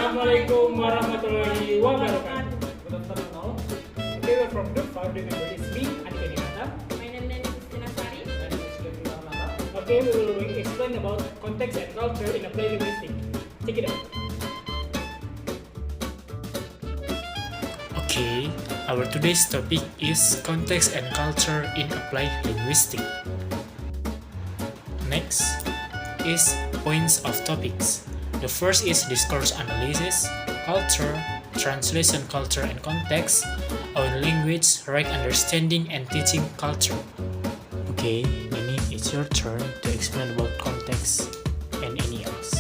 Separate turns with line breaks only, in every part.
Assalamualaikum warahmatullahi wabarakatuh. Good afternoon. Okay, we're from group 5. Remember, it's me, Andika Dinata.
My name is Kustina, Sari.
And it's Maranatha. Okay, we will explain about context and culture in applied linguistic. Check it out.
Okay, our today's topic is context and culture in applied linguistics. Next is points of topics. The first is discourse analysis, culture, translation culture and context, our language, right understanding and teaching culture. Okay, Neni, it's your turn to explain about context and any else.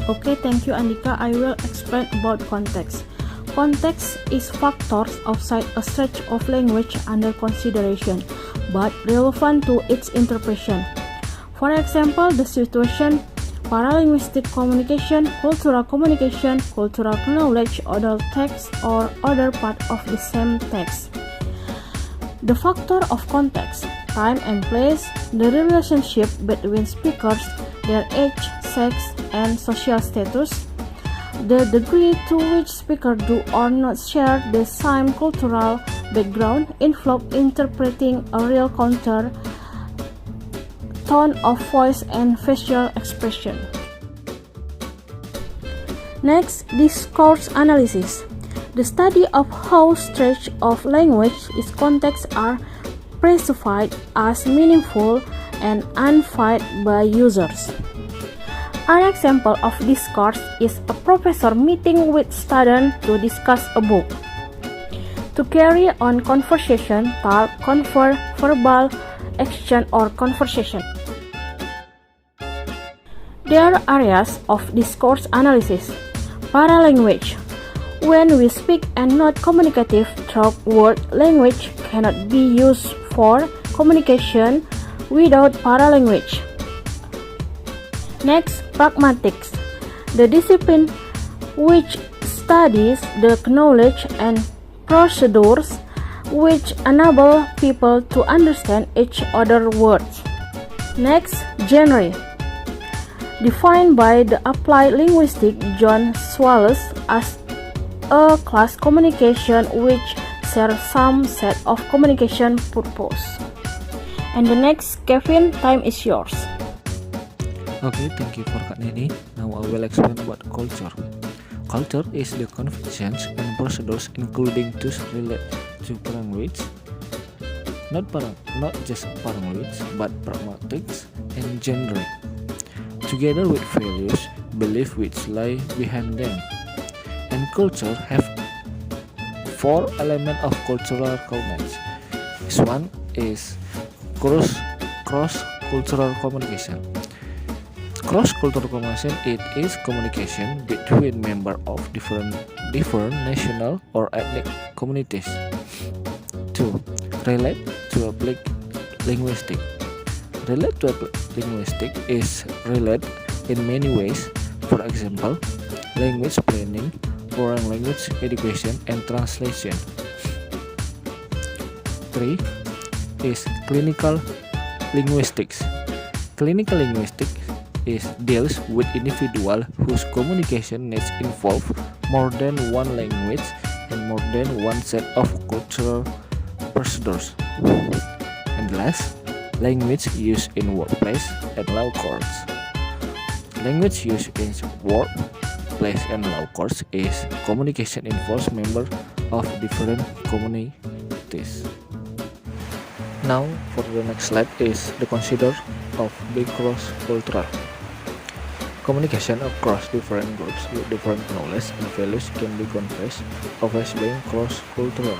Okay, thank you Andika. I will explain about context. Context is factors outside a stretch of language under consideration, but relevant to its interpretation. For example, the situation, paralinguistic communication, cultural knowledge, other text, or other part of the same text. The factor of context, time and place, the relationship between speakers, their age, sex, and social status, the degree to which speakers do or not share the same cultural background, influence interpreting a real culture, tone of voice and facial expression. Next, discourse analysis. The study of how stretch of language its contexts are perceived as meaningful and unfelt by users. An example of discourse is a professor meeting with students to discuss a book. To carry on conversation, talk, confer, verbal, action or conversation. There are areas of discourse analysis. Paralanguage. When we speak and not communicative through word, language cannot be used for communication without paralanguage. Next, pragmatics. The discipline which studies the knowledge and procedures which enable people to understand each other's words. Next, genre. Defined by the applied linguistic John Swallows as a class communication which shares some set of communication purpose. And the next, Kevin, time is yours.
Okay, thank you for Kak Neni. Now I will explain about culture. Culture is the conventions and procedures including those related to language, not just language, but pragmatics and genre, together with values, beliefs which lie behind them. And culture have 4 elements of cultural components. This one is cross-cultural communication. Cross-cultural communication, it is communication between members of different national or ethnic communities. 2. Relate to applied linguistic. Relate to applied linguistic is relate in many ways. For example, language planning, foreign language education, and translation. 3. Is clinical linguistics. Clinical linguistics deals with individuals whose communication needs involve more than one language and more than one set of cultural procedures. And last, language used in workplace and law courts. Language used in workplace and law courts is communication involves members of different communities. Now, for the next slide is the consider of being cross-cultural. Communication across different groups with different knowledge and values can be conveyed as being cross-cultural.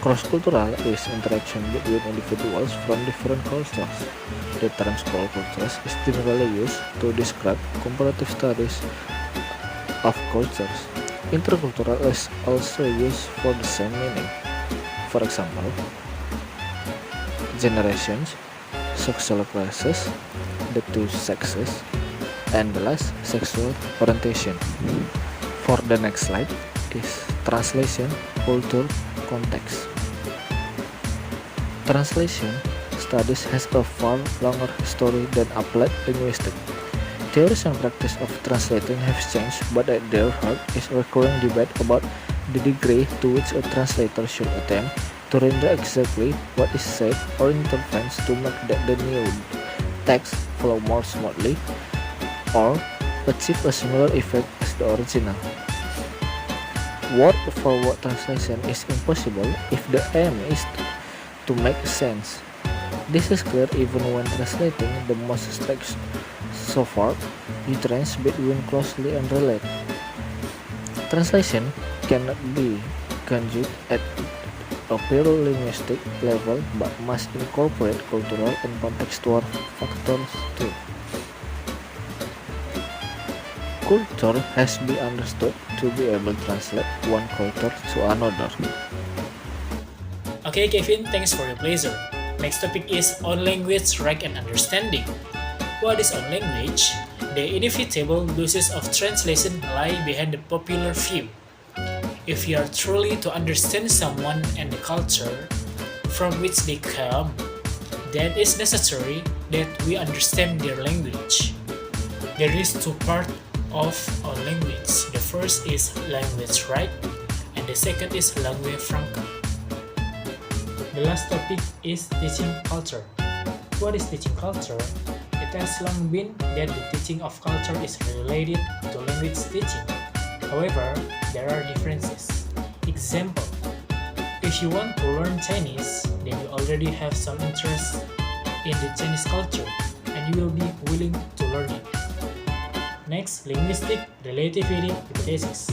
Cross-cultural is interaction between individuals from different cultures. The term cross-cultures is generally used to describe comparative studies of cultures. Intercultural is also used for the same meaning. For example, generations, social classes, the two sexes, and the last, sexual orientation. For the next slide is translation, culture, context. Translation studies has a far longer history than applied linguistics. Theories and practice of translating have changed, but at their heart is a recurring debate about the degree to which a translator should attempt to render exactly what is said or intervenes to make the new text flow more smoothly or achieve a similar effect as the original. Word-for-word translation is impossible if the aim is to make sense. This is clear even when translating the most strict so far difference between closely unrelated. Translation cannot be conjugated at a pure linguistic level but must incorporate cultural and contextual factors too. Culture has been understood to be able to translate one culture to another.
Okay, Kevin, thanks for your pleasure. Next topic is on language, rank, and understanding. What is on language? The inevitable basis of translation lie behind the popular view. If we are truly to understand someone and the culture from which they come, then it's necessary that we understand their language. There is two parts of our language. The first is language right, and the second is lingua franca. The last topic is teaching culture. What is teaching culture? It has long been that the teaching of culture is related to language teaching. However, there are differences. Example, if you want to learn Chinese, then you already have some interest in the Chinese culture and you will be willing to learn it. Next, linguistic relativity hypothesis,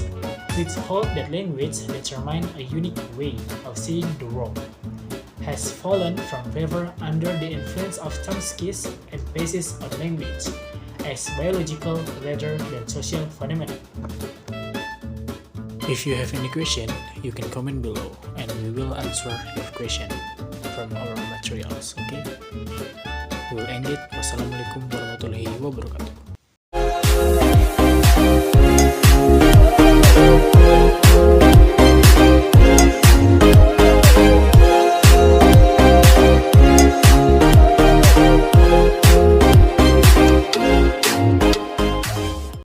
which hold that language determines a unique way of seeing the world, has fallen from favor under the influence of Chomsky's emphasis on language as biological rather than social phenomenon. If you have any question, you can comment below and we will answer your question from our materials, okay? We will end it. Wassalamualaikum warahmatullahi wabarakatuh.